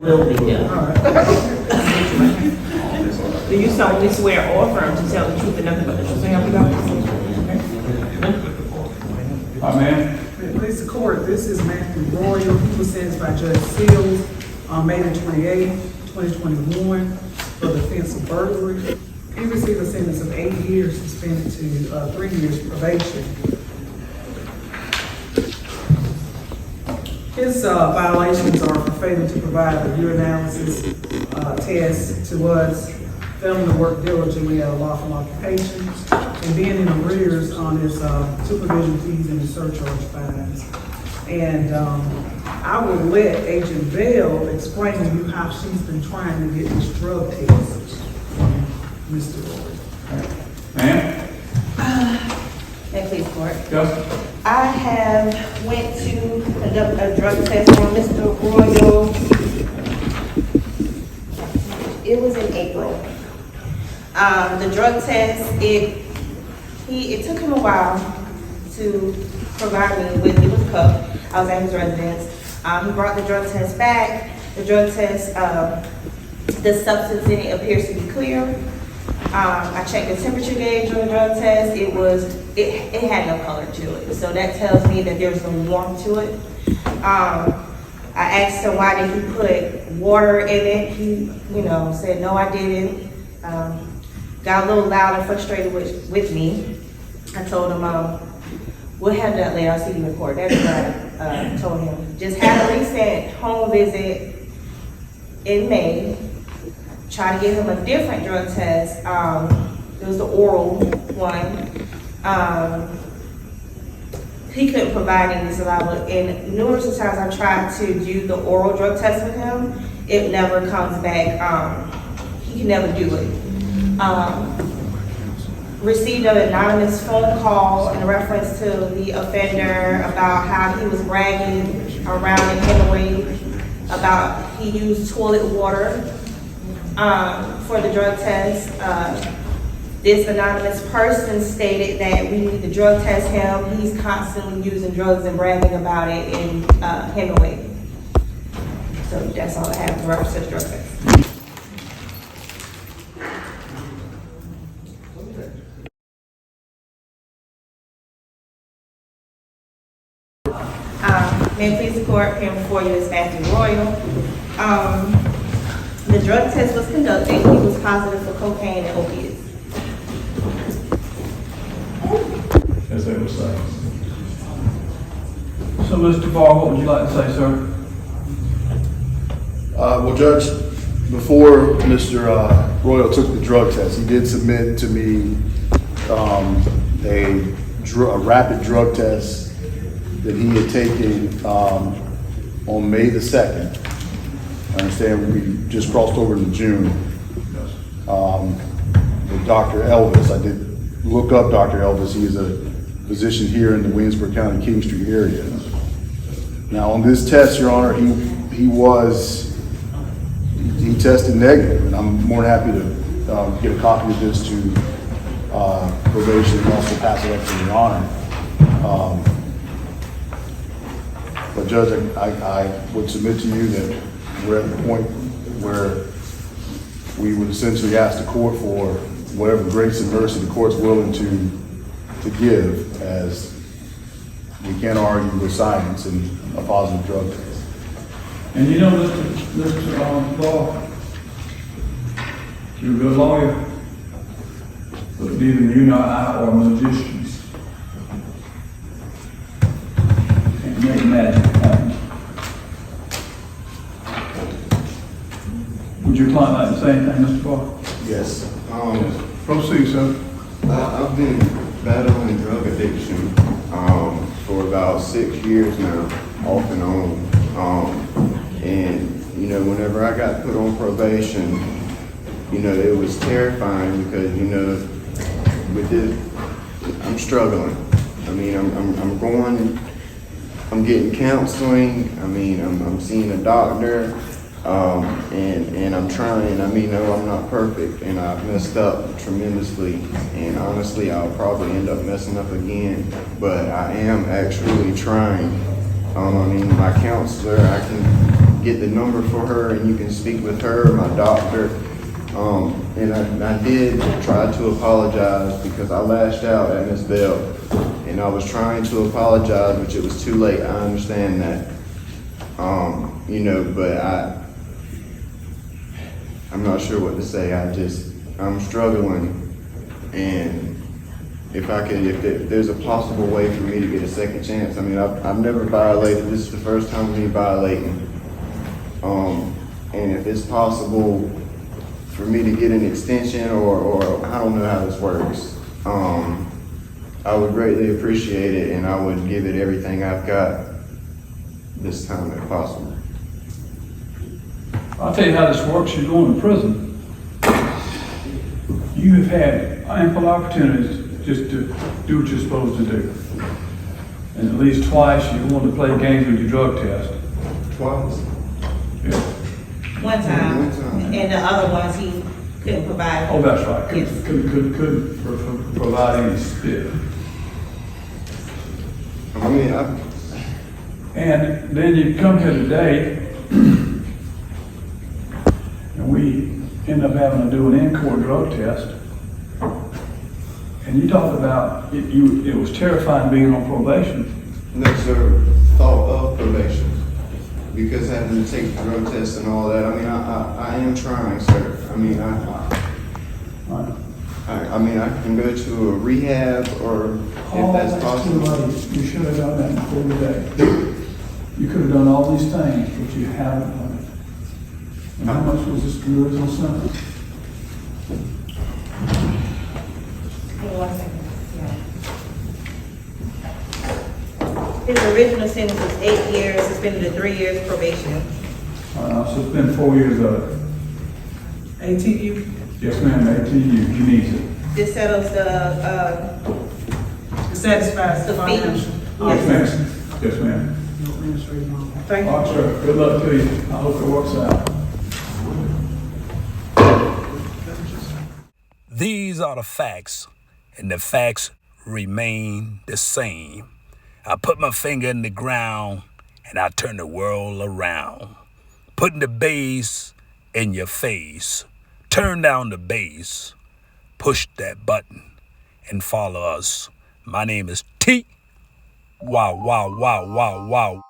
Will be done. Do you solemnly swear or affirm to tell the truth and nothing but the truth? So help you God? Amen. Please the court, this is Matthew Royal. He was sentenced by Judge Seals on May the 28th, 2021 for the offense of burglary. He received a sentence of 8 years suspended to 3 years probation. His violations are for failing to provide a urinalysis test to us, failing to work diligently at a lawful occupation, and being in arrears on his supervision fees and his surcharge fines. And I will let Agent Bell explain to you how she's been trying to get this drug test from Mr. Roy. Ma'am? May I please court? Yes. I have went to conduct a drug test on Mr. Royal. It was in April. The drug test, it took him a while to provide me with, it was cuffed. I was at his residence. He brought the drug test back. The drug test, the substance in it appears to be clear. I checked the temperature gauge on the drug test. It had no color to it. So that tells me that there's no warmth to it. I asked him why did he put water in it. He, said, no, I didn't. Got a little loud and frustrated with me. I told him, we'll have that later. I'll see you in court. That's what I told him. Just had a recent home visit in May. Try to give him a different drug test. It was the oral one. He couldn't provide any saliva, and numerous times I tried to do the oral drug test with him. It never comes back. He can never do it. Received an anonymous phone call in reference to the offender about how he was bragging around in Hanoi about he used toilet water for the drug test. This anonymous person stated that we need to drug test him. He's constantly using drugs and bragging about it in Hanoi. So that's all I have in reference to the drug test. May it please the court, here before you is Matthew Royal. The drug test was conducted. He was positive for cocaine and opiates. As they would say. So, Mr. Barr, what would you like to say, sir? Well, Judge, before Mr. Royal took the drug test, he did submit to me a rapid drug test that he had taken on May the 2nd. I understand we just crossed over into June. With Dr. Elvis, I did look up Dr. Elvis. He is a physician here in the Williamsburg County, King Street area. Now on this test, Your Honor, he tested negative, and I'm more than happy to get a copy of this to probation and also pass it up to Your Honor. But Judge, I would submit to you that we're at the point where we would essentially ask the court for whatever grace and mercy the court's willing to give, as we can't argue with science and a positive drug test. And Mr. Barr, you're a good lawyer, but neither you nor I are magicians. Can't make magic happen. Would your client like to say anything, Mr. Barr? Yes. Proceed, sir. I've been battling drug addiction for about 6 years now, off and on. And whenever I got put on probation, it was terrifying because with this, I'm struggling. I mean, I'm getting counseling. I mean, I'm seeing a doctor. And I'm trying. I'm not perfect, and I've messed up tremendously, and honestly, I'll probably end up messing up again, but I am actually trying. My counselor, I can get the number for her and you can speak with her, my doctor. And I did try to apologize because I lashed out at Ms. Bell. And I was trying to apologize, but it was too late. I understand that. But I'm not sure what to say. I'm struggling. And if there's a possible way for me to get a second chance. I mean, I've never violated. This is the first time of me violating. And if it's possible for me to get an extension or I don't know how this works, I would greatly appreciate it, and I would give it everything I've got this time if possible. I'll tell you how this works. You're going to prison. You have had ample opportunities just to do what you're supposed to do. And at least twice you wanted to play games with your drug test. Twice? Yeah. One time, One time. and the other ones he couldn't provide. Oh, that's right. Yes. Couldn't provide any spit. I mean, And then you come here today, and we end up having to do an in-court drug test. And you talked about it was terrifying being on probation. no, sir, thought of probation. Because having to take the drug test and all that, I mean, I am trying, sir. I mean, I mean, I can go to a rehab or if that's Too possible. late. You should have done that before today. You could have done all these things, but you haven't done it. And how much was this original sentence? Hold on 1 second. Yeah. His original sentence was 8 years, suspended to 3 years probation. So it's been 4 years of it. ATU, Yes, ma'am, ATU, he needs it. This settles the, satisfies the The fee. financial. Yes, ma'am. Yes, ma'am. No administrative loan. thank All you. right, sir, good luck to you. I hope it works out. These are the facts, and the facts remain the same. I put my finger in the ground, and I turn the world around. Putting the bass in your face. Turn down the bass. Push that button and follow us. My name is T. Wow, wow, wow, wow, wow.